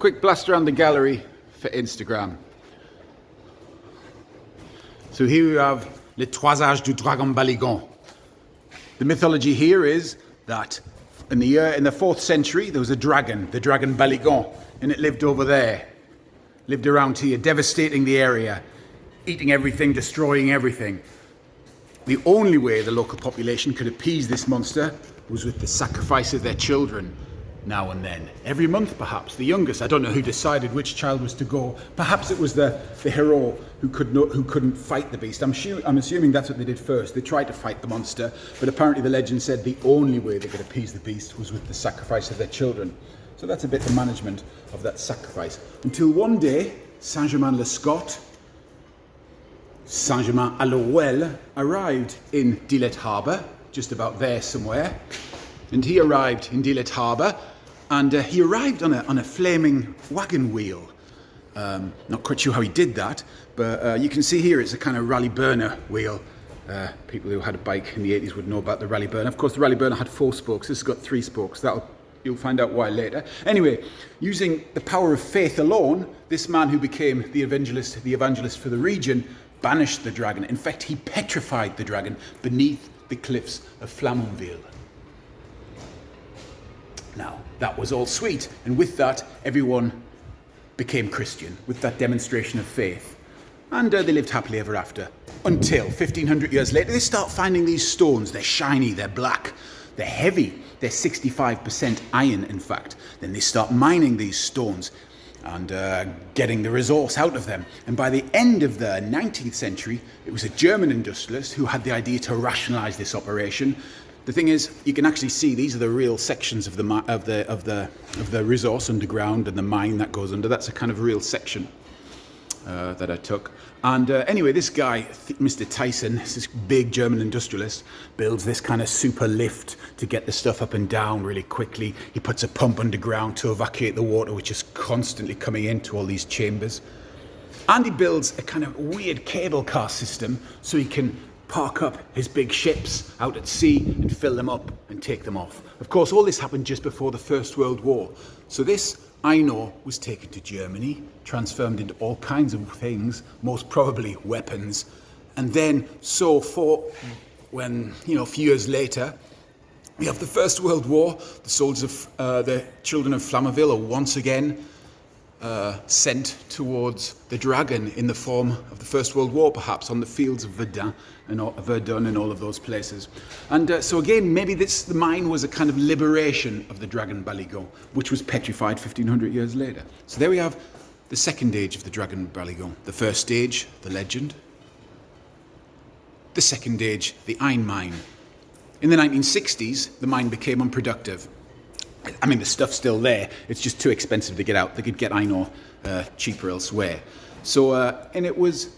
quick blast around the gallery for Instagram. So here we have Les Trois Âges du Dragon Baligan. The mythology here is that in the 4th century there was a dragon, the dragon Baligan, and it lived over there, lived around here, devastating the area, eating everything, destroying everything. The only way the local population could appease this monster was with the sacrifice of their children now and then. Every month, perhaps. The youngest, I don't know who decided which child was to go. Perhaps it was the hero who couldn't fight the beast. I'm assuming that's what they did first. They tried to fight the monster, but apparently the legend said the only way they could appease the beast was with the sacrifice of their children. So that's a bit the management of that sacrifice. Until one day, Saint-Germain-le-Scot, Saint-Germain-à-l'Ouel, arrived in Dielette Harbour, just about there somewhere. And he arrived in Dielette Harbour, and he arrived on a flaming wagon wheel. Not quite sure how he did that, but you can see here it's a kind of rally burner wheel. People who had a bike in the 80s would know about the rally burner. Of course, the rally burner had 4 spokes. This has got 3 spokes. You'll find out why later. Anyway, using the power of faith alone, this man who became the evangelist for the region, banished the dragon. In fact, he petrified the dragon beneath the cliffs of Flamanville. Now, that was all sweet, and with that, everyone became Christian, with that demonstration of faith. And they lived happily ever after, until 1500 years later, they start finding these stones. They're shiny, they're black, they're heavy, they're 65% iron, in fact. Then they start mining these stones and getting the resource out of them. And by the end of the 19th century, it was a German industrialist who had the idea to rationalize this operation. The thing is, you can actually see these are the real sections of the resource underground, and the mine that goes under. That's a kind of real section that I took. And anyway, this guy, Mr. Tyson, this big German industrialist, builds this kind of super lift to get the stuff up and down really quickly. He puts a pump underground to evacuate the water, which is constantly coming into all these chambers. And he builds a kind of weird cable car system so he can park up his big ships out at sea and fill them up and take them off. Of course, all this happened just before the First World War. So this, I know, was taken to Germany, transformed into all kinds of things, most probably weapons, and then so for when, a few years later, we have the First World War. The soldiers of the children of Flamanville are once again sent towards the dragon in the form of the First World War, perhaps on the fields of Verdun and all of those places. And so again, maybe the mine was a kind of liberation of the dragon Baligan, which was petrified 1500 years later. So there we have the second age of the dragon Baligan. The first stage, the legend. The second age, the iron mine. In the 1960s, the mine became unproductive. I mean, the stuff's still there. It's just too expensive to get out. They could get iron ore cheaper elsewhere. So, and it was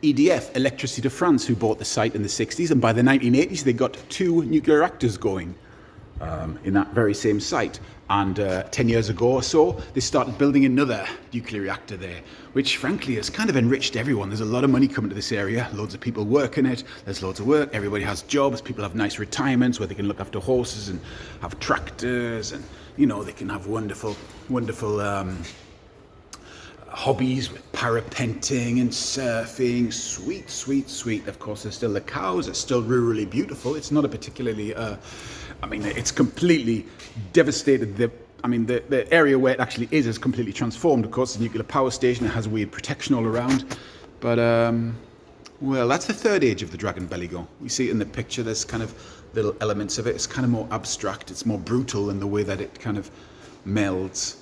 EDF, Electricité de France, who bought the site in the 60s. And by the 1980s, they got 2 nuclear reactors going in that very same site. And 10 years ago or so, they started building another nuclear reactor there, which frankly has kind of enriched everyone. There's a lot of money coming to this area. Loads of people work in it. There's loads of work. Everybody has jobs. People have nice retirements where they can look after horses and have tractors, and they can have wonderful hobbies with parapenting and surfing. Sweet, sweet, sweet. Of course, there's still the cows. It's still rurally beautiful. It's not a particularly it's completely devastated. The area where it actually is completely transformed. Of course, the nuclear power station. It has weird protection all around. But, well, that's the third age of the dragon Baligan. We see it in the picture. There's kind of little elements of it. It's kind of more abstract. It's more brutal in the way that it kind of melds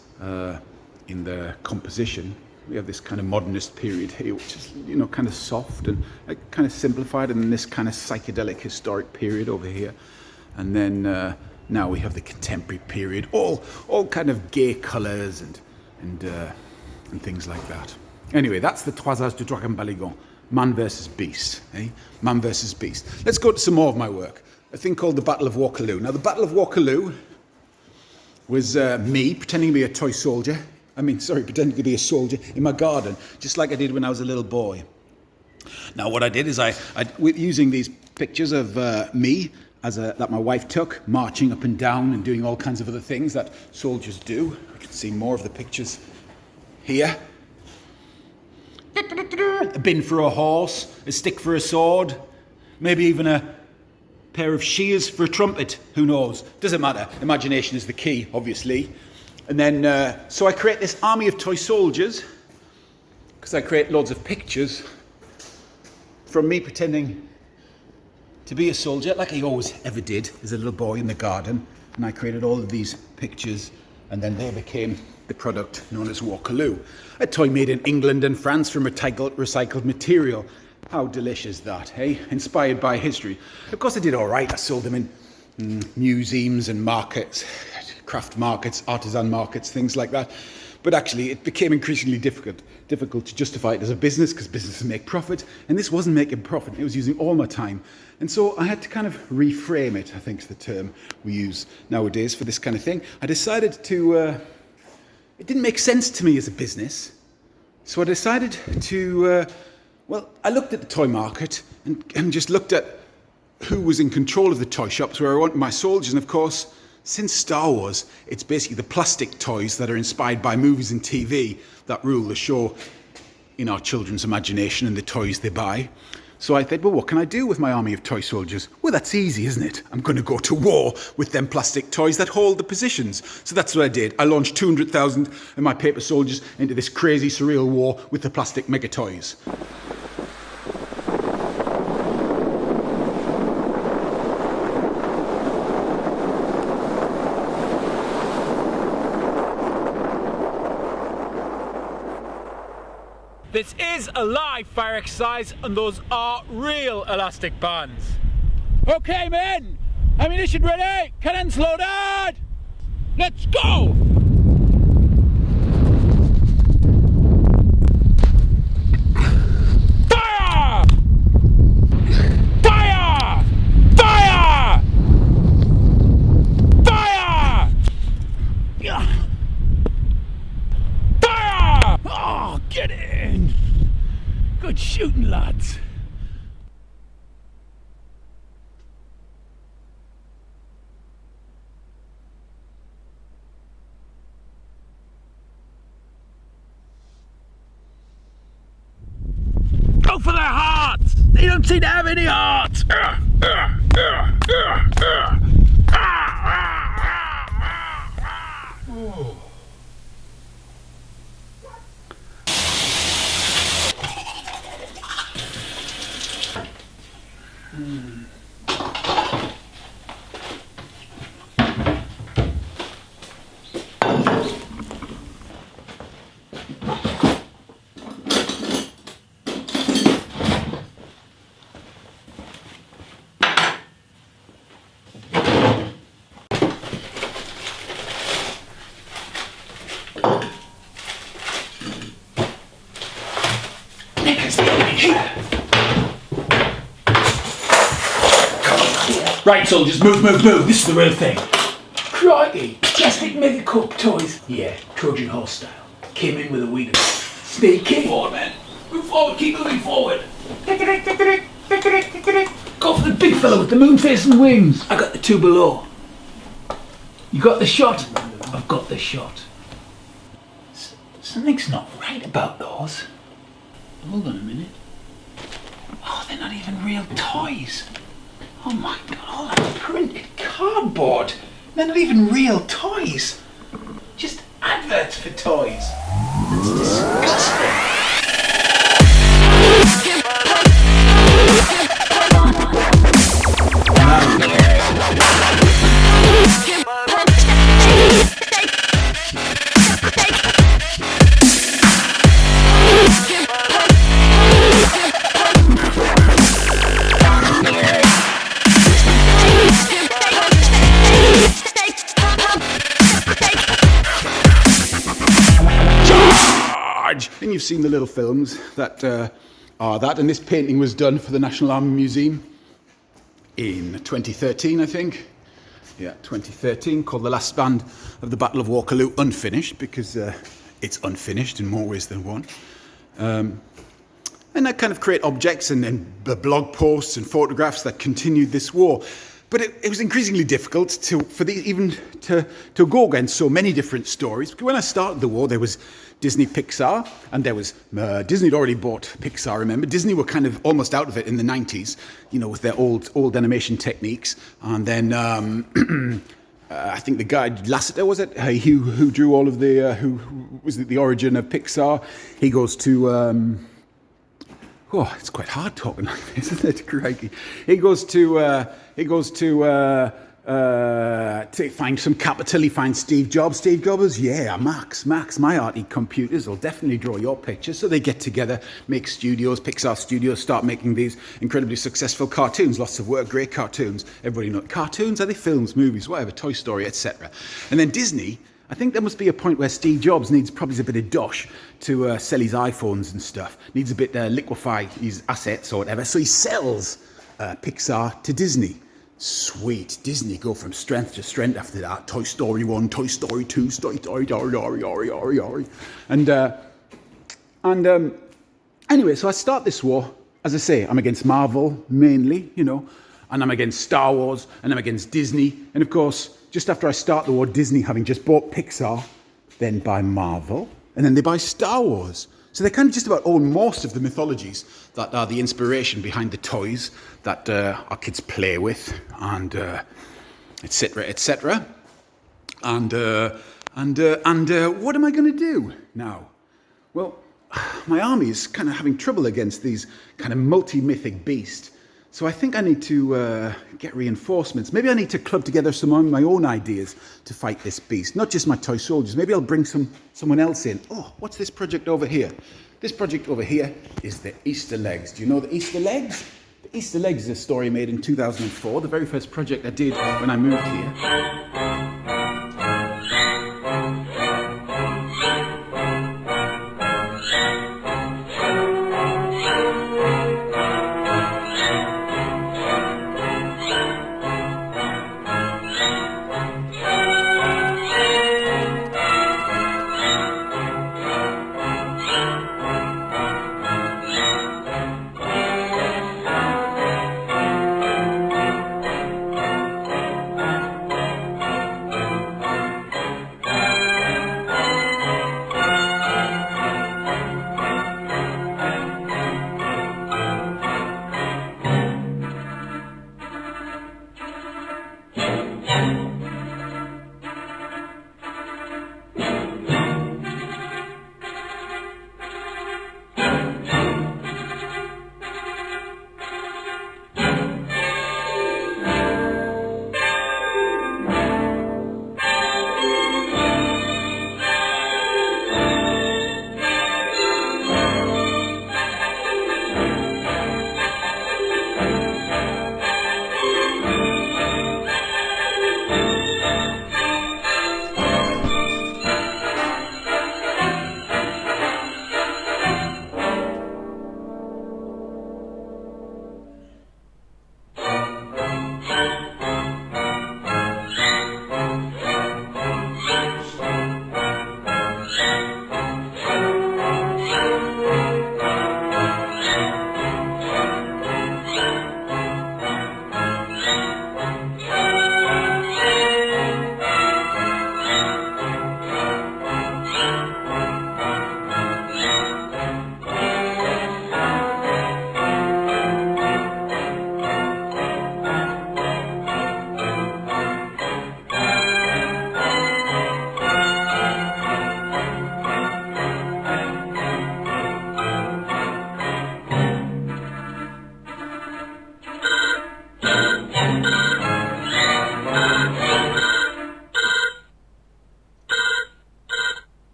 in the composition. We have this kind of modernist period here, which is, kind of soft and kind of simplified, and then this kind of psychedelic historic period over here. And then now we have the contemporary period, all kind of gay colours and things like that. Anyway, that's the Trois Âges du Dragon Baligan. Man versus beast, eh? Man versus beast. Let's go to some more of my work. A thing called the Battle of Waterloo. Now, the Battle of Waterloo was me pretending to be a toy soldier. Pretending to be a soldier in my garden, just like I did when I was a little boy. Now, what I did is using these pictures of me that my wife took, marching up and down and doing all kinds of other things that soldiers do. You can see more of the pictures here. A bin for a horse, a stick for a sword, maybe even a pair of shears for a trumpet, who knows? Doesn't matter, imagination is the key, obviously. And then, so I create this army of toy soldiers, because I create loads of pictures from me pretending to be a soldier, like I always ever did as a little boy in the garden. And I created all of these pictures, and then they became the product known as Waterloo. A toy made in England and France from recycled material. How delicious that, hey? Inspired by history. Of course I did all right. I sold them in museums and markets, craft markets, artisan markets, things like that. But actually it became increasingly difficult to justify it as a business, because businesses make profit, and this wasn't making profit. It was using all my time. And so I had to kind of reframe it, I think is the term we use nowadays for this kind of thing. I decided to, it didn't make sense to me as a business. So I decided to, well, I looked at the toy market and just looked at who was in control of the toy shops where I wanted my soldiers. And of course, since Star Wars, it's basically the plastic toys that are inspired by movies and TV that rule the show in our children's imagination and the toys they buy. So I thought, well, what can I do with my army of toy soldiers? Well, that's easy, isn't it? I'm going to go to war with them plastic toys that hold the positions. So that's what I did. I launched 200,000 of my paper soldiers into this crazy, surreal war with the plastic mega toys. This is a live fire exercise, and those are real elastic bands. Okay, men, ammunition ready, cannons loaded, let's go! Fire! Fire! Fire! Fire! Fire! Oh, get in! Good shooting, lads. Go for their hearts! They don't seem to have any hearts! Oh. Right, soldiers, move. This is the real thing. Crikey, plastic mega cup toys. Yeah, Trojan horse style. Came in with a wheel. Sneaky. Forward, man. Move forward, keep moving forward. Go for the big fella with the moon face and wings. I got the two below. You got the shot? I've got the shot. Something's not right about those. Hold on a minute. Oh, they're not even real toys. Oh my god, all that printed cardboard. They're not even real toys. Just adverts for toys. It's disgusting. And you've seen the little films that are that, and this painting was done for the National Army Museum in 2013, I think. Yeah, 2013, called The Last Band of the Battle of Waterloo, unfinished, because it's unfinished in more ways than one. And I kind of create objects and blog posts and photographs that continued this war. But it was increasingly difficult to go against so many different stories. Because when I started the war, there was Disney Pixar, and there was Disney had already bought Pixar. Remember, Disney were kind of almost out of it in the 90s, with their old animation techniques. And then I think the guy Lasseter, was it? Who drew all of the who was the origin of Pixar? He goes to it's quite hard talking like this, isn't it? Crikey. He goes to find some capital. He finds Steve Jobs. Steve Jobs, yeah, Max, my arty computers will definitely draw your pictures. So they get together, make studios, Pixar Studios, start making these incredibly successful cartoons. Lots of work, great cartoons. Everybody knows cartoons, are they films, movies, whatever, Toy Story, etc. And then Disney, I think there must be a point where Steve Jobs needs probably a bit of dosh to sell his iPhones and stuff. Needs a bit liquefy his assets or whatever. So he sells Pixar to Disney. Sweet. Disney go from strength to strength after that. Toy Story 1, Toy Story 2, Toy Story, anyway, so I start this war. As I say, I'm against Marvel mainly, and I'm against Star Wars, and I'm against Disney. And of course, just after I start the war, Disney, having just bought Pixar, then buy Marvel, and then they buy Star Wars. So they kind of just about own most of the mythologies that are the inspiration behind the toys that our kids play with, and etc., etc. And what am I going to do now? Well, my army is kind of having trouble against these kind of multi-mythic beasts. So I think I need to get reinforcements. Maybe I need to club together some of my own ideas to fight this beast. Not just my toy soldiers. Maybe I'll bring someone else in. Oh, what's this project over here? This project over here is the Easter Legs. Do you know the Easter Legs? The Easter Legs is a story made in 2004. The very first project I did when I moved here.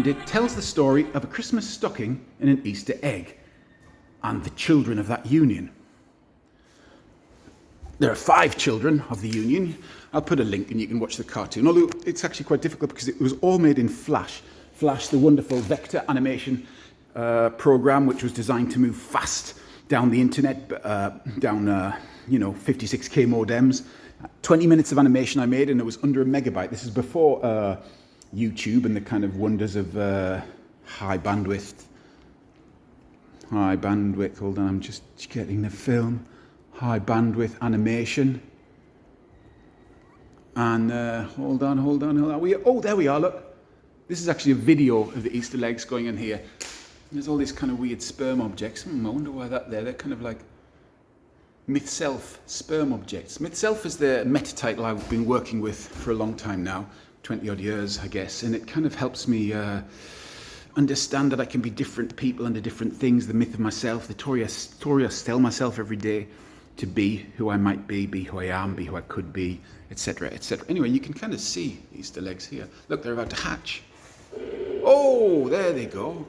and it tells the story of a Christmas stocking and an Easter egg, and the children of that union. There are 5 children of the union. I'll put a link and you can watch the cartoon, although it's actually quite difficult because it was all made in Flash. Flash, the wonderful vector animation program, which was designed to move fast down the internet, down 56K modems. 20 minutes of animation I made, and it was under a megabyte. This is before YouTube and the kind of wonders of high bandwidth. Hold on, I'm just getting the film. High bandwidth animation. And hold on. Oh, there we are, look. This is actually a video of the Easter eggs going in here. There's all these kind of weird sperm objects. I wonder why they're kind of like myTHself sperm objects. myTHself is the meta title I've been working with for a long time now, 20 odd years, I guess, and it kind of helps me understand that I can be different people under different things, the myth of myself, the story I tell myself every day to be who I might be who I am, be who I could be, etc., etc. Anyway, you can kind of see Easter eggs here. Look, they're about to hatch. Oh, there they go.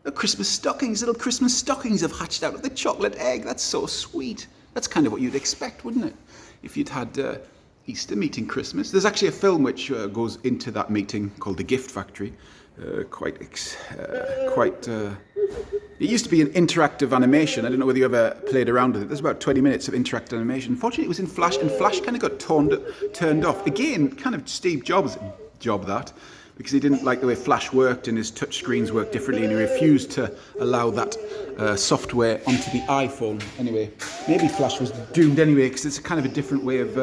The Christmas stockings, little Christmas stockings have hatched out of the chocolate egg. That's so sweet. That's kind of what you'd expect, wouldn't it? If you'd had Easter meeting Christmas. There's actually a film which goes into that meeting called The Gift Factory. It used to be an interactive animation. I don't know whether you ever played around with it. There's about 20 minutes of interactive animation. Fortunately, it was in Flash, and Flash kind of got turned off. Again, kind of Steve Jobs' job that, because he didn't like the way Flash worked and his touch screens worked differently, and he refused to allow that software onto the iPhone. Anyway, maybe Flash was doomed anyway, because it's a kind of a different way of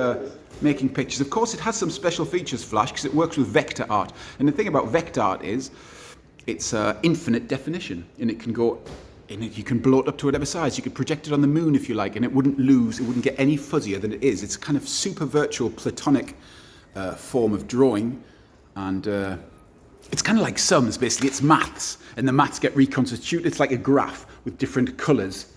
making pictures. Of course, it has some special features, Flash, because it works with vector art. And the thing about vector art is it's infinite definition, and it can go, and you can blow it up to whatever size. You could project it on the moon if you like, and it wouldn't get any fuzzier than it is. It's a kind of super virtual, platonic form of drawing, and it's kind of like sums, basically. It's maths, and the maths get reconstituted. It's like a graph with different colours,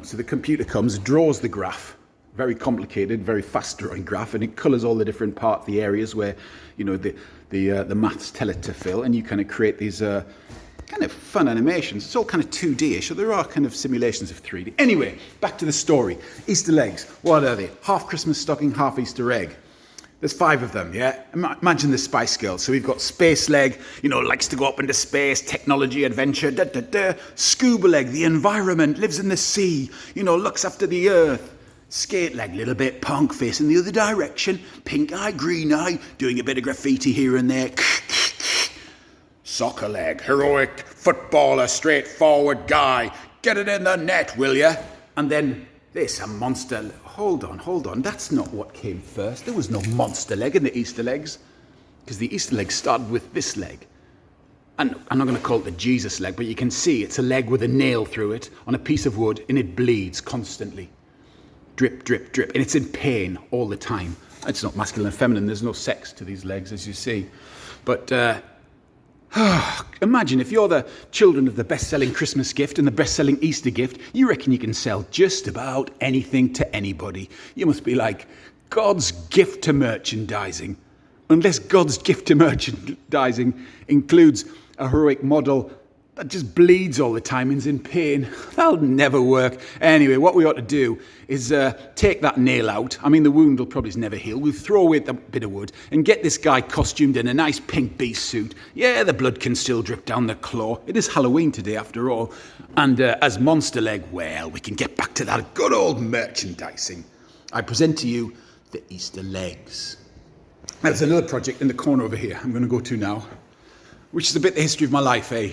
so the computer comes, draws the graph, very complicated, very fast drawing graph, and it colours all the different parts, the areas where, the maths tell it to fill, and you kind of create these kind of fun animations. It's all kind of 2D-ish, so there are kind of simulations of 3D. Anyway, back to the story. Easter eggs, what are they? Half Christmas stocking, half Easter egg. There's 5 of them, yeah? Imagine the Spice Girls. So we've got Space Leg, likes to go up into space, technology, adventure, Scuba Leg, the environment, lives in the sea, looks after the earth. Skate Leg, little bit punk, facing the other direction. Pink eye, green eye, doing a bit of graffiti here and there. Soccer Leg, heroic footballer, straightforward guy. Get it in the net, will ya? And then this, a monster. Hold on. That's not what came first. There was no monster leg in the Easter eggs, because the Easter egg started with this leg. And I'm not going to call it the Jesus leg, but you can see it's a leg with a nail through it on a piece of wood, and it bleeds constantly. Drip, drip, drip. And it's in pain all the time. It's not masculine and feminine. There's no sex to these legs, as you see. But imagine if you're the children of the best-selling Christmas gift and the best-selling Easter gift, you reckon you can sell just about anything to anybody. You must be like God's gift to merchandising. Unless God's gift to merchandising includes a heroic model that just bleeds all the time and is in pain. That'll never work. Anyway, what we ought to do is take that nail out. I mean, the wound will probably never heal. We'll throw away that bit of wood and get this guy costumed in a nice pink beast suit. Yeah, the blood can still drip down the claw. It is Halloween today, after all. And as Monster Leg, well, we can get back to that good old merchandising. I present to you the Easter legs. Now, there's another project in the corner over here I'm going to go to now, which is a bit the history of my life, eh?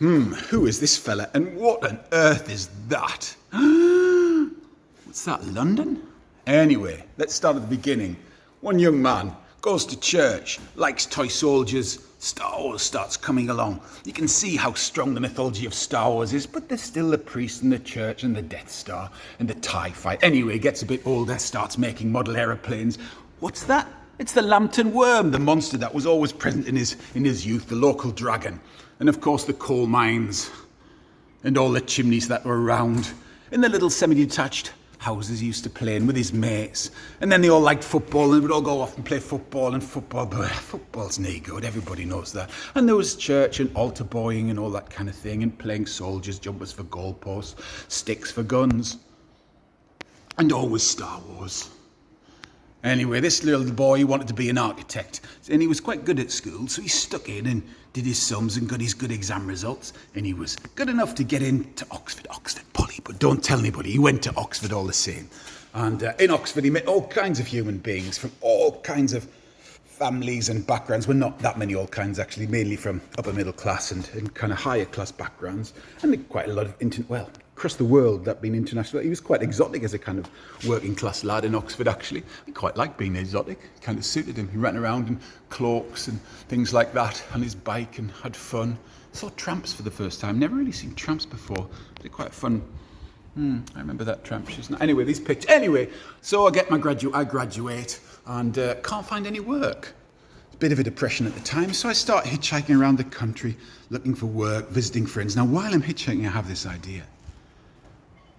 Who is this fella, and what on earth is that? What's that, London? Anyway, let's start at the beginning. One young man goes to church, likes toy soldiers. Star Wars starts coming along. You can see how strong the mythology of Star Wars is, but there's still the priest and the church and the Death Star and the TIE fight. Anyway, gets a bit older, starts making model aeroplanes. What's that? It's the Lambton Worm, the monster that was always present in his youth, the local dragon. And of course the coal mines and all the chimneys that were around, and the little semi-detached houses he used to play in with his mates. And then they all liked football and we'd all go off and play football, and football's no good, everybody knows that. And there was church and altar boying and all that kind of thing, and playing soldiers, jumpers for goalposts, sticks for guns, and always Star Wars. Anyway, this little boy wanted to be an architect, and he was quite good at school, so he stuck in and did his sums and got his good exam results, and he was good enough to get into Oxford Poly, but don't tell anybody, he went to Oxford all the same. And in Oxford he met all kinds of human beings from all kinds of families and backgrounds. Well, not that many all kinds actually, mainly from upper middle class and kind of higher class backgrounds, and quite a lot of across the world that being international. He was quite exotic as a kind of working class lad in Oxford actually. He quite liked being exotic, it kind of suited him. He ran around in cloaks and things like that on his bike and had fun. Saw tramps for the first time, never really seen tramps before. They're quite fun. I remember that tramp. Anyway, these pictures. Anyway, so I graduate and can't find any work. Bit of a depression at the time, so I start hitchhiking around the country looking for work, visiting friends. Now, while I'm hitchhiking, I have this idea.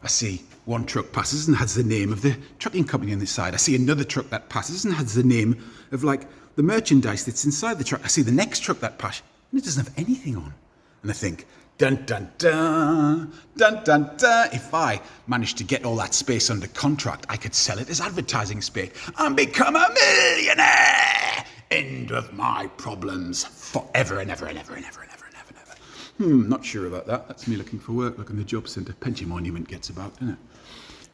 I see one truck passes and has the name of the trucking company on the side. I see another truck that passes and has the name of like the merchandise that's inside the truck. I see the next truck that passes and it doesn't have anything on. And I think, dun dun dun, dun dun dun. If I managed to get all that space under contract, I could sell it as advertising space and become a millionaire. End of my problems forever and ever and ever and ever and ever and ever and ever. Not sure about that. That's me looking for work, looking at the job centre. Pension Monument gets about, doesn't it?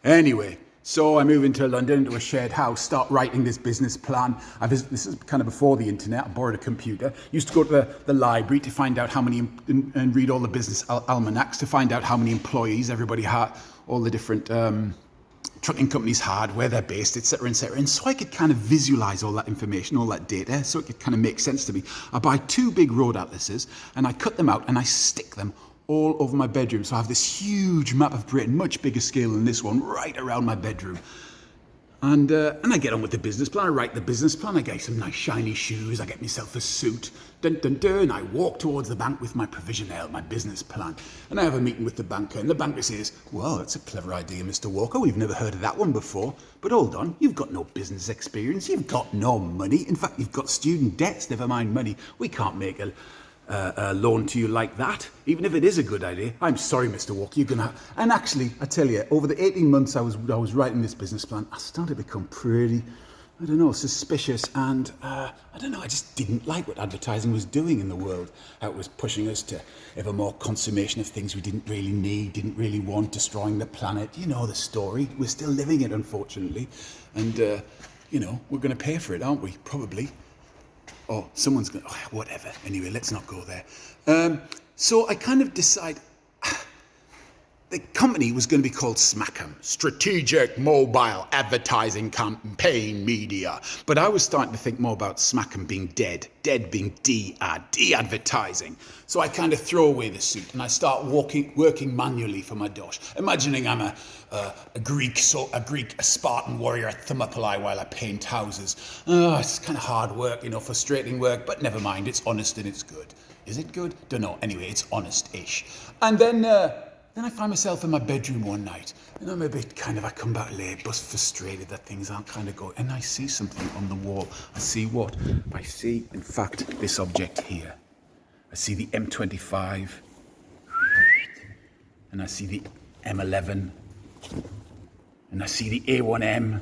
Anyway, so I move into London, into a shared house, start writing this business plan. This is kind of before the internet. I borrowed a computer. Used to go to the library to find out how many, and read all the business almanacs to find out how many employees everybody had, all the different trucking companies had, where they're based, etc., etc. And so I could kind of visualize all that information, all that data, so it could kind of make sense to me. I buy 2 big road atlases and I cut them out and I stick them all over my bedroom. So I have this huge map of Britain, much bigger scale than this one, right around my bedroom. And I get on with the business plan. I write the business plan. I get some nice shiny shoes. I get myself a suit. Dun, dun, dun. And I walk towards the bank with my provisional, my business plan. And I have a meeting with the banker. And the banker says, well, that's a clever idea, Mr. Walker. We've never heard of that one before. But hold on, you've got no business experience. You've got no money. In fact, you've got student debts, never mind money. We can't make a loan to you like that, even if it is a good idea. I'm sorry, Mr. Walker, you're gonna have... And actually, I tell you, over the 18 months I was writing this business plan, I started to become pretty, I don't know, suspicious, and I don't know, I just didn't like what advertising was doing in the world. How it was pushing us to ever more consummation of things we didn't really need, didn't really want, destroying the planet. You know the story. We're still living it, unfortunately. And, you know, we're going to pay for it, aren't we? Probably. Oh, someone's going to... Oh, whatever. Anyway, let's not go there. So I kind of decide... The company was going to be called Smackham, Strategic Mobile Advertising Campaign Media. But I was starting to think more about Smackham being dead being de-advertising. So I kind of throw away the suit and I start working manually for my dosh, imagining I'm a Spartan warrior at Thermopylae while I paint houses. It's kind of hard work, you know, frustrating work, but never mind, it's honest and it's good. Is it good? Don't know. Anyway, it's honest-ish. And then I find myself in my bedroom one night, and I'm a bit I come back late, but frustrated that things aren't kind of going, and I see something on the wall. I see what? I see, in fact, this object here. I see the M25, and I see the M11, and I see the A1M,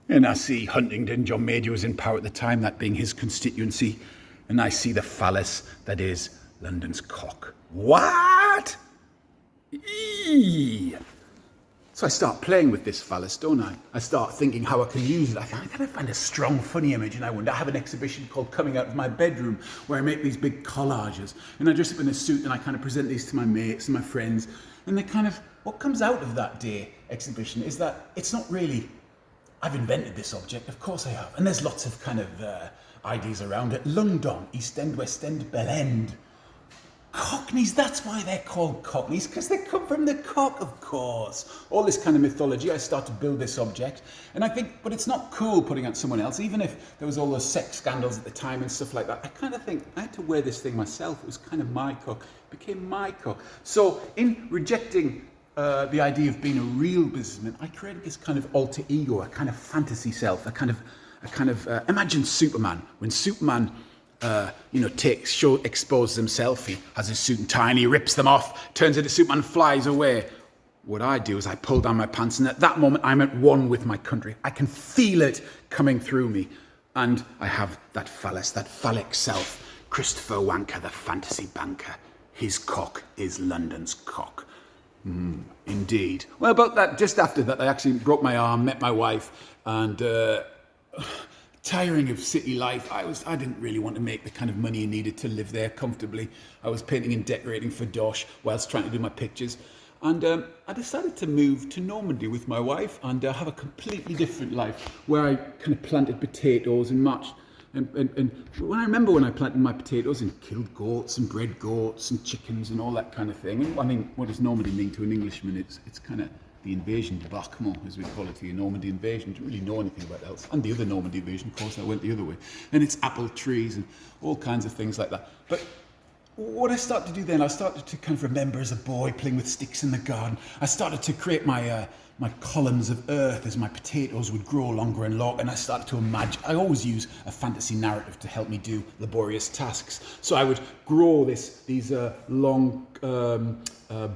and I see Huntingdon. John Major was in power at the time, that being his constituency, and I see the phallus that is London's cock. What? Eee. So I start playing with this phallus, don't I? I start thinking how I can use it. I gotta find a strong, funny image, and I have an exhibition called Coming Out of My Bedroom, where I make these big collages, and I dress up in a suit, and I kind of present these to my mates and my friends, and they kind of, what comes out of that day exhibition is that it's not really, I've invented this object, of course I have, and there's lots of kind of ideas around it. London, East End, West End, Bell End. Cockneys, that's why they're called Cockneys, because they come from the cock, of course. All this kind of mythology, I start to build this object, and I think, but it's not cool putting out someone else, even if there was all those sex scandals at the time and stuff like that. I kind of think, I had to wear this thing myself. It was kind of my cock. It became my cock. So in rejecting the idea of being a real businessman, I created this kind of alter ego, a kind of fantasy self, imagine Superman. When Superman, exposes himself, he has his suit and tie and he rips them off, turns into Superman, flies away. What I do is I pull down my pants, and at that moment I'm at one with my country. I can feel it coming through me, and I have that phallus, that phallic self. Christopher Wanker, the fantasy banker. His cock is London's cock. Indeed. Well, about that, just after that, I actually broke my arm, met my wife, and tiring of city life. I didn't really want to make the kind of money you needed to live there comfortably. I was painting and decorating for Dosh whilst trying to do my pictures. And I decided to move to Normandy with my wife and have a completely different life, where I kind of planted potatoes and matched. And when I planted my potatoes and killed goats and bred goats and chickens and all that kind of thing. And, I mean, what does Normandy mean to an Englishman? It's kind of the invasion, débarquement, as we call it, the Normandy invasion. Didn't really know anything about else. And the other Normandy invasion, of course, I went the other way. And it's apple trees and all kinds of things like that. But what I started to do then, I started to kind of remember as a boy playing with sticks in the garden. I started to create my columns of earth as my potatoes would grow longer and longer, and I started to imagine. I always use a fantasy narrative to help me do laborious tasks. So I would grow these long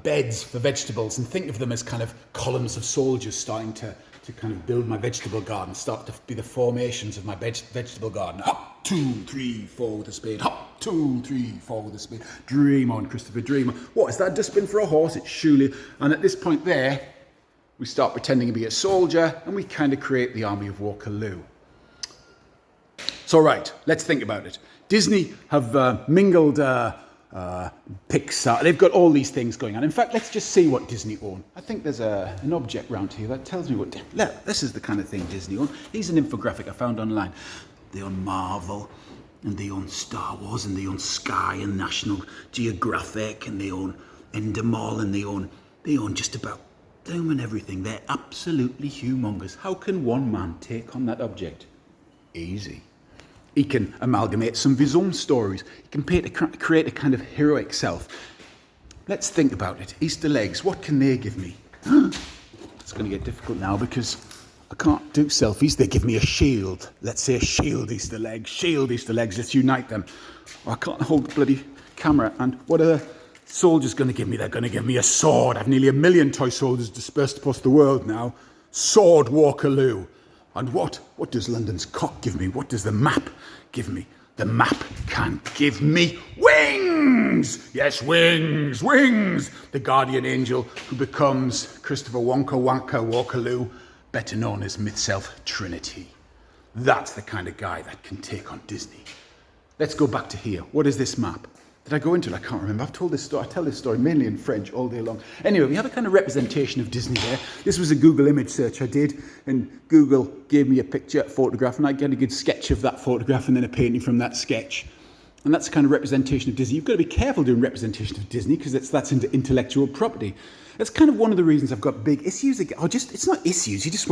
beds for vegetables and think of them as kind of columns of soldiers starting to kind of build my vegetable garden, start to be the formations of my vegetable garden. Hop, 2, 3, 4 with a spade. Hop, 2, 3, 4 with a spade. Dream on, Christopher, dream on. What, is that a dustbin for a horse? It's surely. And at this point there, we start pretending to be a soldier, and we kind of create the army of Waterloo. So right, let's think about it. Disney have mingled Pixar. They've got all these things going on. In fact, let's just see what Disney own. I think there's an object round here that tells me what. Look, this is the kind of thing Disney own. Here's an infographic I found online. They own Marvel, and they own Star Wars, and they own Sky and National Geographic, and they own Endemol, and they own just about them and everything. They're absolutely humongous. How can one man take on that object? Easy. He can amalgamate some of his own stories. He can create a kind of heroic self. Let's think about it. Easter eggs, what can they give me? It's going to get difficult now because I can't do selfies. They give me a shield. Let's say a shield Easter egg. Shield Easter eggs, let's unite them. I can't hold the bloody camera. And what are the soldiers going to give me? They're going to give me a sword. I've nearly 1 million toy soldiers dispersed across the world now. Sword Waterloo. And what does London's cock give me? What does the map give me? The map can give me wings! Yes, wings, wings! The guardian angel who becomes Christopher Wanker Waterloo, better known as myTHself Trinity. That's the kind of guy that can take on Disney. Let's go back to here. What is this map? Did I go into it? I can't remember. I've told this story. I tell this story mainly in French all day long. Anyway, we have a kind of representation of Disney there. This was a Google image search I did, and Google gave me a picture, a photograph, and I get a good sketch of that photograph and then a painting from that sketch. And that's a kind of representation of Disney. You've got to be careful doing representation of Disney because that's into intellectual property. That's kind of one of the reasons I've got big issues. It's not issues. You just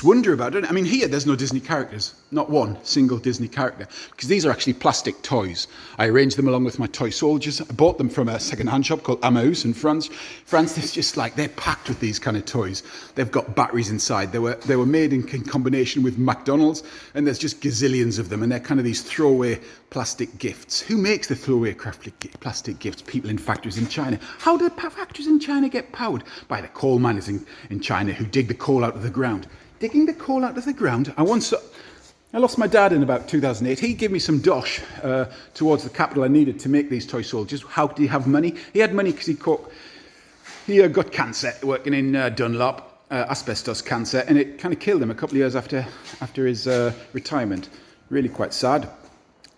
wonder about it. I mean, here there's no Disney characters, not one single Disney character, because these are actually plastic toys. I arranged them along with my toy soldiers. I bought them from a second-hand shop called Amaus in France. It's just like they're packed with these kind of toys. They've got batteries inside. They were made in combination with McDonald's, and there's just gazillions of them, and they're kind of these throwaway plastic gifts. Who makes the throwaway plastic gifts? People in factories in China. How do the factories in China get powered? By the coal miners in China who dig the coal out of the ground. Digging the coal out of the ground. I lost my dad in about 2008. He gave me some dosh towards the capital I needed to make these toy soldiers. How did he have money? He had money because he got cancer working in Dunlop, asbestos cancer, and it kind of killed him a couple of years after his retirement. Really quite sad.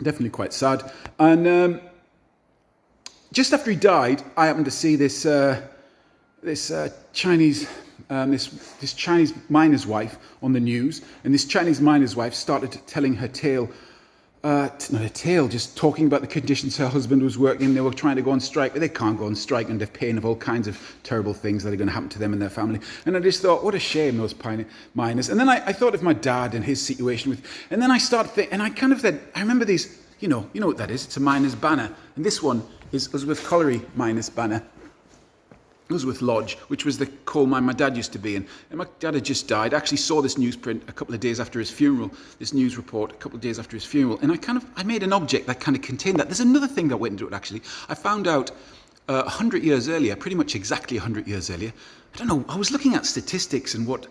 Definitely quite sad. And just after he died, I happened to see this Chinese miner's wife on the news, and this Chinese miner's wife started telling her tale, just talking about the conditions her husband was working in. They were trying to go on strike, but they can't go on strike under pain of all kinds of terrible things that are going to happen to them and their family. And I just thought, what a shame, those miners. And then I thought of my dad and his situation and then I started thinking, and I kind of said, I remember these, you know what that is, it's a miner's banner. And this one was with colliery miner's banner. Usworth Lodge, which was the coal mine my dad used to be in. And my dad had just died. I actually saw this newsprint a couple of days after his funeral, this news report a couple of days after his funeral, and I made an object that kind of contained that. There's another thing that went into it, actually. I found out 100 years earlier, pretty much exactly 100 years earlier, I don't know, I was looking at statistics and what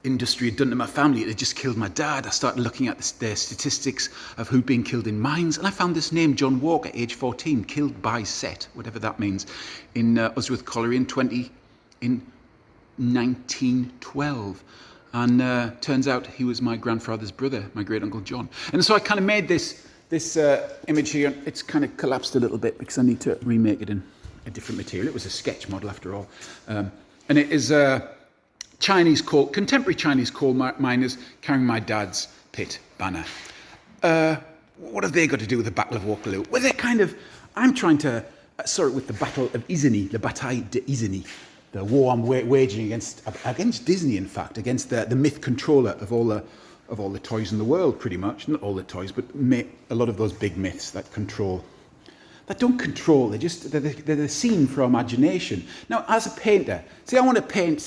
industry had done to my family. It had just killed my dad. I started looking at their statistics of who'd been killed in mines, and I found this name, John Walker, age 14, killed by set, whatever that means, in Usworth Colliery in 1912. And turns out he was my grandfather's brother, my great uncle John. And so I kind of made this image here. It's kind of collapsed a little bit because I need to remake it in a different material. It was a sketch model after all, and it is contemporary Chinese coal miners carrying my dad's pit banner. What have they got to do with the Battle of Waterloo? Well, they're kind of, I'm trying to sort it with the Battle of Isigny, the Bataille de Isigny, the war I'm waging against Disney, in fact, against the myth controller of all the toys in the world, pretty much. Not all the toys, but a lot of those big myths that don't control, they're the scene for our imagination. Now, as a painter, say I want to paint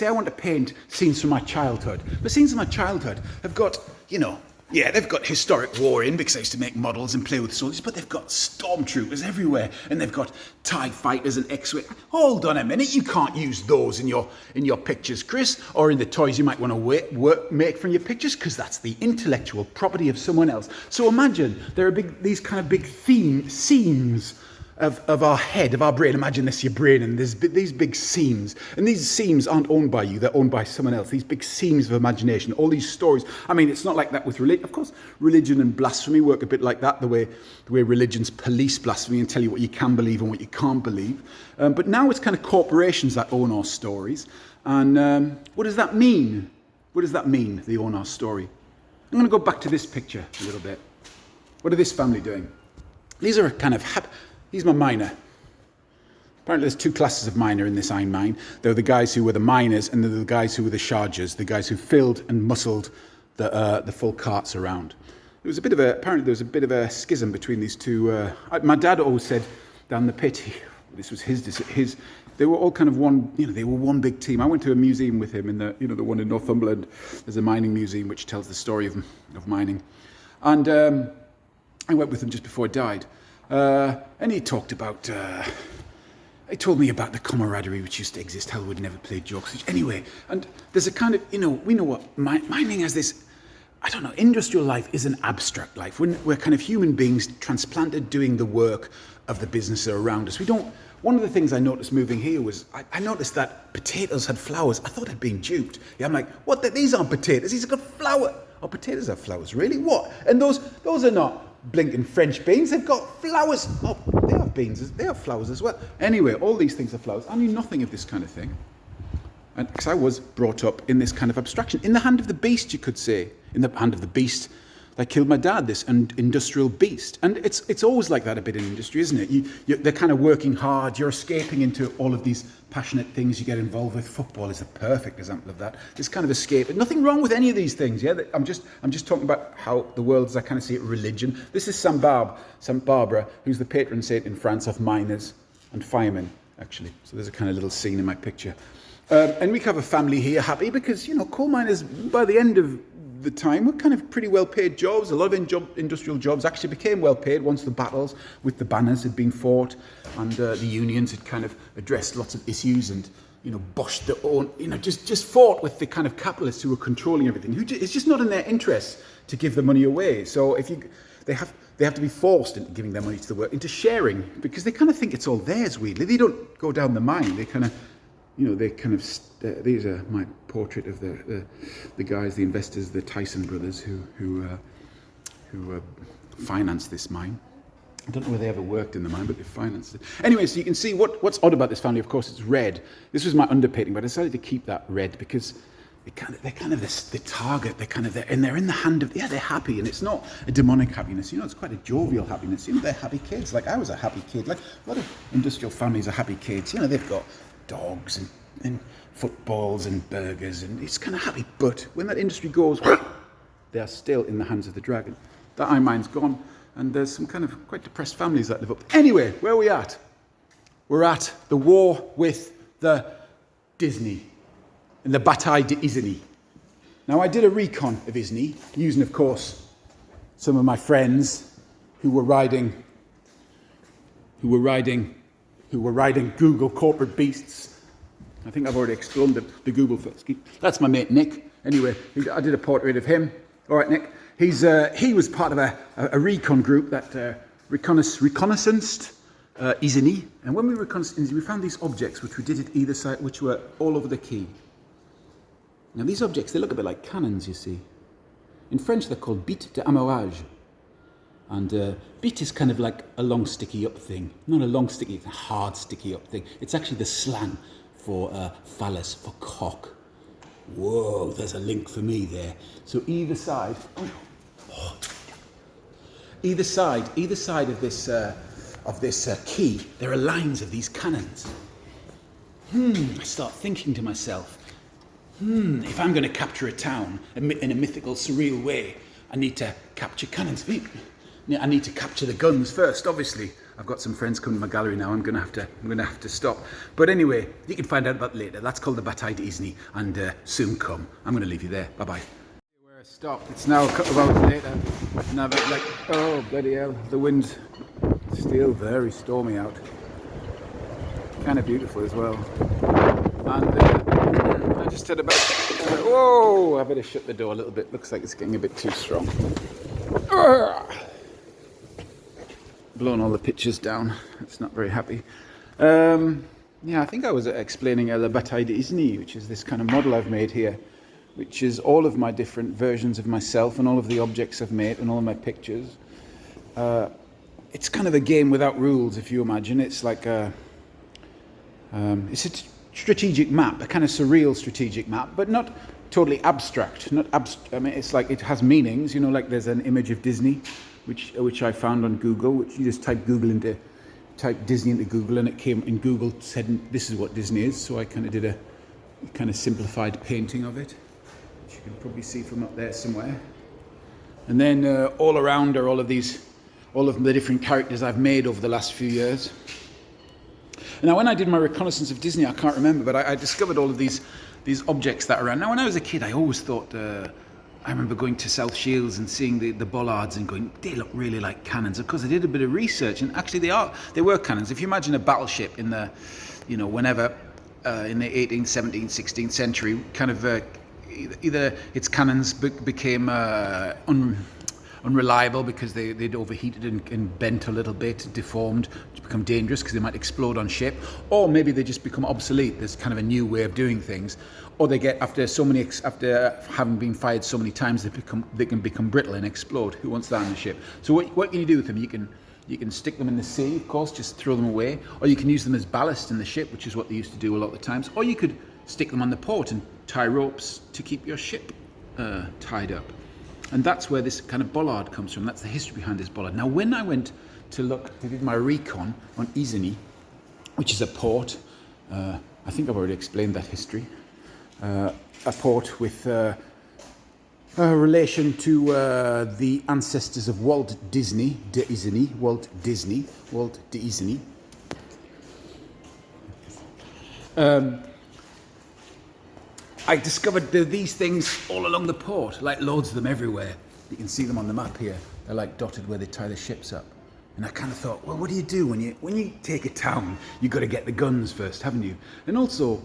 scenes from my childhood. But scenes from my childhood have got, they've got historic war in, because I used to make models and play with soldiers, but they've got stormtroopers everywhere, and they've got TIE fighters and X-Wing. Hold on a minute, you can't use those in your pictures, Chris, or in the toys you might want to make from your pictures, because that's the intellectual property of someone else. So imagine there are these kind of big seams of our head, of our brain. Imagine this, your brain, and there's these big seams. And these seams aren't owned by you, they're owned by someone else. These big seams of imagination, all these stories. I mean, it's not like that with religion. Of course, religion and blasphemy work a bit like that, the way religions police blasphemy and tell you what you can believe and what you can't believe. But now it's kind of corporations that own our stories. And what does that mean? What does that mean, they own our story? I'm going to go back to this picture a little bit. What are this family doing? These are kind of he's my miner. Apparently there's two classes of miner in this iron mine. There were the guys who were the miners, and there were the guys who were the chargers, the guys who filled and muscled the full carts around. Apparently there was a bit of a schism between these two. My dad always said down the pit, this was his. They were all kind of one. They were one big team. I went to a museum with him in the one in Northumberland. There's a mining museum which tells the story of mining, and I went with him just before he died. And he talked about, he told me about the camaraderie which used to exist, how we'd never played jokes. Anyway, and there's a kind of, we know what mining has this, industrial life is an abstract life. We're kind of human beings transplanted doing the work of the business around us. One of the things I noticed moving here was, I noticed that potatoes had flowers. I thought I'd been duped. Yeah, I'm like, what, these aren't potatoes, these have got flower. Oh, potatoes have flowers, really? What? And those are not blinking French beans, they've got flowers. Oh, they have beans, they have flowers as well. Anyway, all these things are flowers. I knew nothing of this kind of thing. And because I was brought up in this kind of abstraction, in the hand of the beast, you could say, in the hand of the beast that killed my dad, this industrial beast. And it's always like that a bit in industry, isn't it? They're kind of working hard, you're escaping into all of these passionate things you get involved with. Football is a perfect example of that. This kind of escape. And nothing wrong with any of these things, yeah? I'm just talking about how the world, as I kind of see it, religion. This is Saint Barbara, who's the patron saint in France of miners and firemen, actually. So there's a kind of little scene in my picture. And we have a family here happy because, coal miners, by the end of the time, were kind of pretty well-paid jobs. A lot of industrial jobs actually became well-paid once the battles with the banners had been fought, and the unions had kind of addressed lots of issues and, boshed their own, just fought with the kind of capitalists who were controlling everything. It's just not in their interest to give the money away. So they have to be forced into giving their money to the work, into sharing, because they kind of think it's all theirs. Weirdly, they don't go down the mine. They kind of. These are my portrait of the guys, the investors, the Tyson brothers who financed this mine. I don't know whether they ever worked in the mine, but they financed it. Anyway, so you can see what's odd about this family. Of course, it's red. This was my underpainting, but I decided to keep that red because they're kind of the target. And they're in the hand of, they're happy, and it's not a demonic happiness. It's quite a jovial happiness. They're happy kids. Like I was a happy kid. Like a lot of industrial families are happy kids. They've got dogs and footballs and burgers, and it's kind of happy. But when that industry goes, they are still in the hands of the dragon. That iron mine's gone, and there's some kind of quite depressed families that live up. Anyway, where are we at? We're at the war with the Disney, and the bataille d'Isigny. Now I did a recon of Isigny, using of course some of my friends who were riding Google corporate beasts. I think I've already explained the Google first. That's my mate Nick. Anyway, I did a portrait of him. All right, Nick. He was part of a recon group that reconnaissanced Isigny. And when we reconnaissed Isigny, we found these objects which we did at either side, which were all over the quay. Now these objects, they look a bit like cannons, you see. In French, they're called bites d'amarrage. And bit is kind of like a long sticky up thing. Not a long sticky, it's a hard sticky up thing. It's actually the slang for phallus, for cock. Whoa, there's a link for me there. So either side of this quay, there are lines of these cannons. I start thinking to myself, if I'm going to capture a town in a mythical, surreal way, I need to capture cannons. I need to capture the guns first, obviously. I've got some friends coming to my gallery now. I'm going to have to stop. But anyway, you can find out about it later. That's called the Bataille d'Isigny, and soon come. I'm going to leave you there. Bye-bye. Where I stopped. It's now a couple of hours later. Now that oh, bloody hell. The wind's still very stormy out. Kind of beautiful as well. And I just had about... whoa! I better shut the door a little bit. Looks like it's getting a bit too strong. Blown all the pictures down. It's not very happy. Yeah, I think I was explaining Le Bataille d'Isigny, which is this kind of model I've made here, which is all of my different versions of myself and all of the objects I've made and all of my pictures. It's kind of a game without rules, if you imagine. It's like it's a strategic map, a kind of surreal strategic map, but not totally abstract. I mean, it's like it has meanings. You know, like there's an image of Disney, which I found on Google. Which you just type Disney into Google, and it came in Google said this is what Disney is. So I kind of did a kind of simplified painting of it, which you can probably see from up there somewhere. And then all around are all of the different characters I've made over the last few years. Now, when I did my reconnaissance of Disney, I can't remember, but I discovered all of these objects that are around. Now, when I was a kid, I always thought, I remember going to South Shields and seeing the bollards and going, they look really like cannons. Of course, I did a bit of research, and actually they were cannons. If you imagine a battleship in the, whenever, in the 18th, 17th, 16th century, kind of either its cannons became unreliable because they'd overheated and bent a little bit, deformed, to become dangerous because they might explode on ship, or maybe they just become obsolete. There's kind of a new way of doing things, or they get after having been fired so many times they can become brittle and explode. Who wants that on the ship? So what can you do with them? You can stick them in the sea, of course, just throw them away, or you can use them as ballast in the ship, which is what they used to do a lot of the times, or you could stick them on the port and tie ropes to keep your ship tied up. And that's where this kind of bollard comes from. That's the history behind this bollard. Now, when I went to did my recon on Isigny, which is a port, I think I've already explained that history, a port with a relation to the ancestors of Walt Disney, Walt Disney. I discovered there are these things all along the port, like loads of them everywhere. You can see them on the map here. They're like dotted where they tie the ships up. And I kind of thought, well, what do you do when you take a town? You've got to get the guns first, haven't you? And also,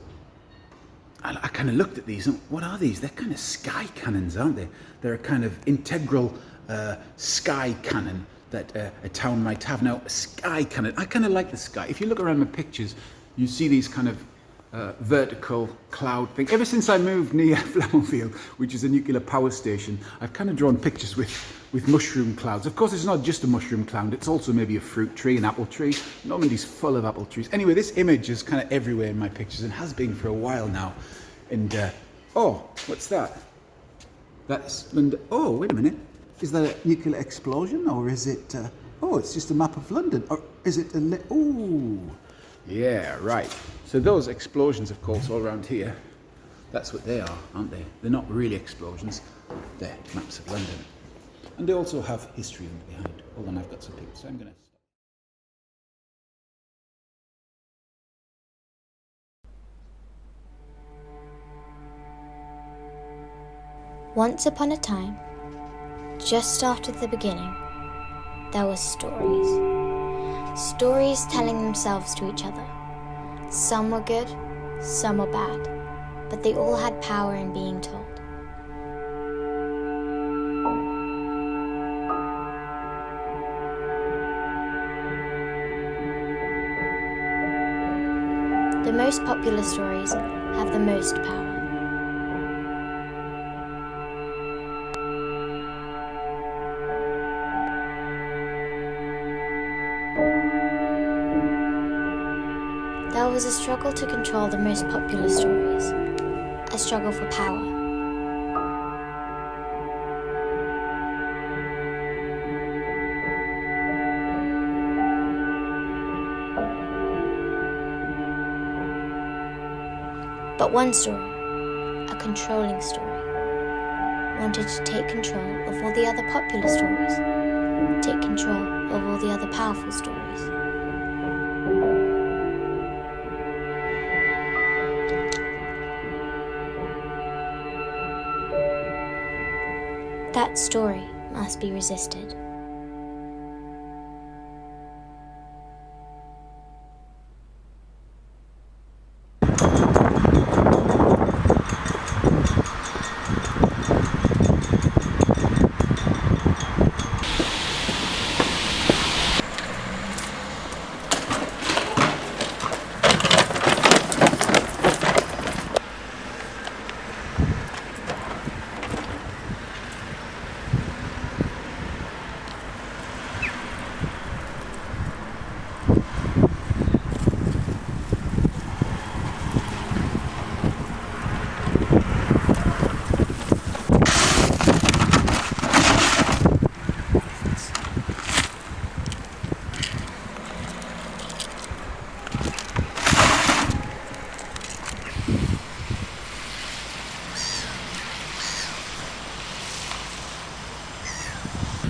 I kind of looked at these and what are these? They're kind of sky cannons, aren't they? They're a kind of integral sky cannon that a town might have. Now, a sky cannon, I kind of like the sky. If you look around my pictures, you see these kind of vertical cloud thing. Ever since I moved near Flamanville, which is a nuclear power station, I've kind of drawn pictures with mushroom clouds. Of course, it's not just a mushroom cloud, it's also maybe a fruit tree, an apple tree. Normandy's full of apple trees. Anyway, this image is kind of everywhere in my pictures and has been for a while now. And, oh, what's that? That's London. Oh, wait a minute. Is that a nuclear explosion or is it, oh, it's just a map of London. Or is it oh, yeah, right. So those explosions, of course, all around here, that's what they are, aren't they? They're not really explosions. They're maps of London. And they also have history behind. Hold on, I've got some pictures, so I'm going to... Once upon a time, just after the beginning, there were stories. Stories telling themselves to each other. Some were good, some were bad, but they all had power in being told. The most popular stories have the most power. There was a struggle to control the most popular stories, a struggle for power. But one story, a controlling story, wanted to take control of all the other popular stories, take control of all the other powerful stories. That story must be resisted.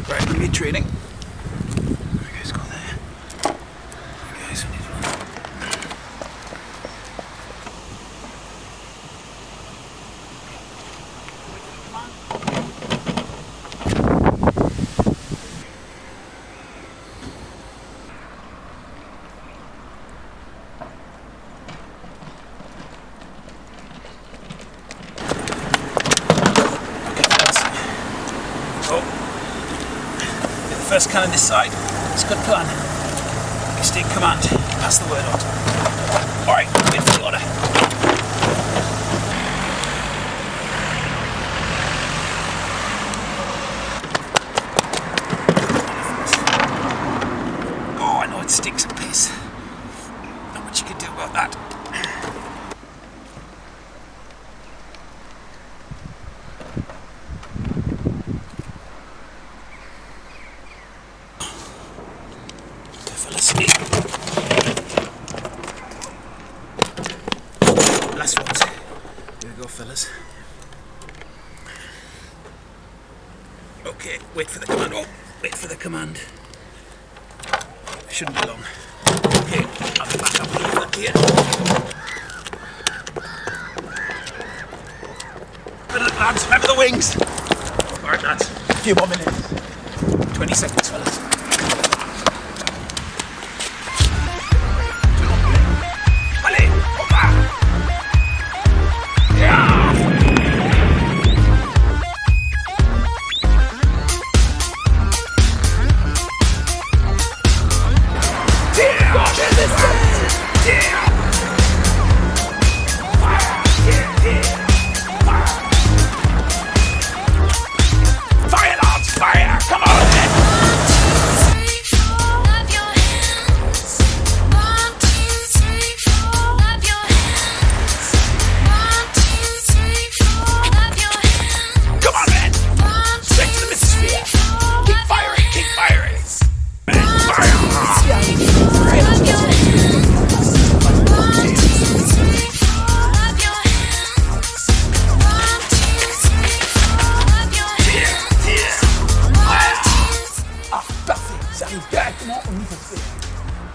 Right, we need training. You guys go there. You guys need to run. First cannon this side. It's a good plan. You stay in command. Pass the word on. Alright, wait for the order. Oh, I know it stinks of piss. Not much you can do about that. Last ones. Here we go, fellas. Okay, wait for the command. Oh, wait for the command. Shouldn't be long. Okay, I'll be back up a little bit here. Lads, remember the wings. Alright, lads. A few more minutes. 20 seconds, fellas.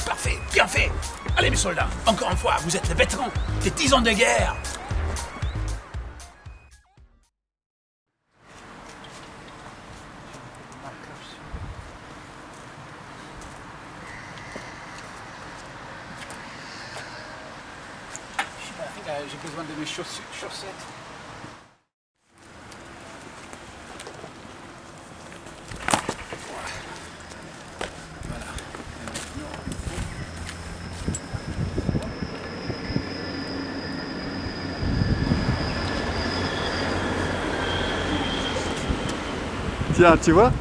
Parfait, bien fait. Allez mes soldats, encore une fois, vous êtes les vétérans des 10 ans de guerre. J'ai besoin de mes chaussettes. Tiens, tu vois?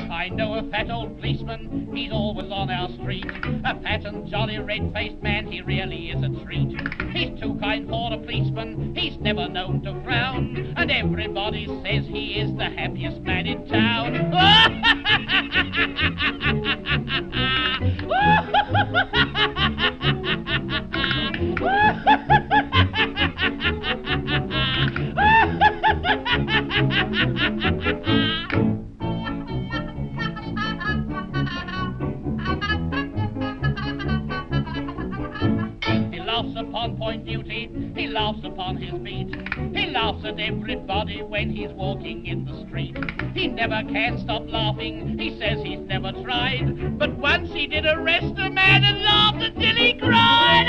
I know a fat old policeman, he's always on our street. A fat and jolly red-faced man, he really is a treat. He's too kind for a policeman, he's never known to frown. And everybody says he is the happiest man in town. He laughs upon point duty, he laughs upon his beat. He laughs at everybody when he's walking in the street. He never can stop laughing, he says he's never tried. But once he did arrest a man and laughed until he cried.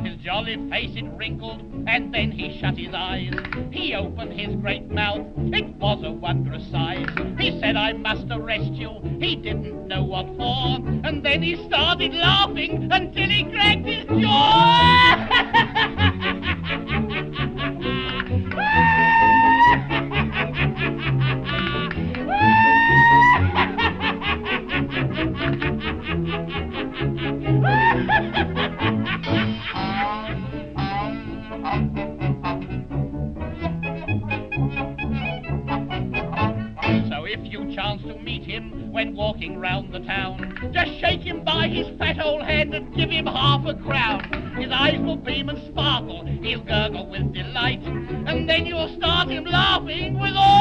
His jolly face it wrinkled, and then he shut his eyes. He opened his great mouth, it was a wondrous size. He said, I must arrest you, he didn't know what for. And then he started laughing until he cracked his jaw. So if you chance to meet him when walking round the town, just shake him by his fat old hand and give him half a crown. His eyes will beam and sparkle, he'll gurgle with delight, and then you'll start him laughing with all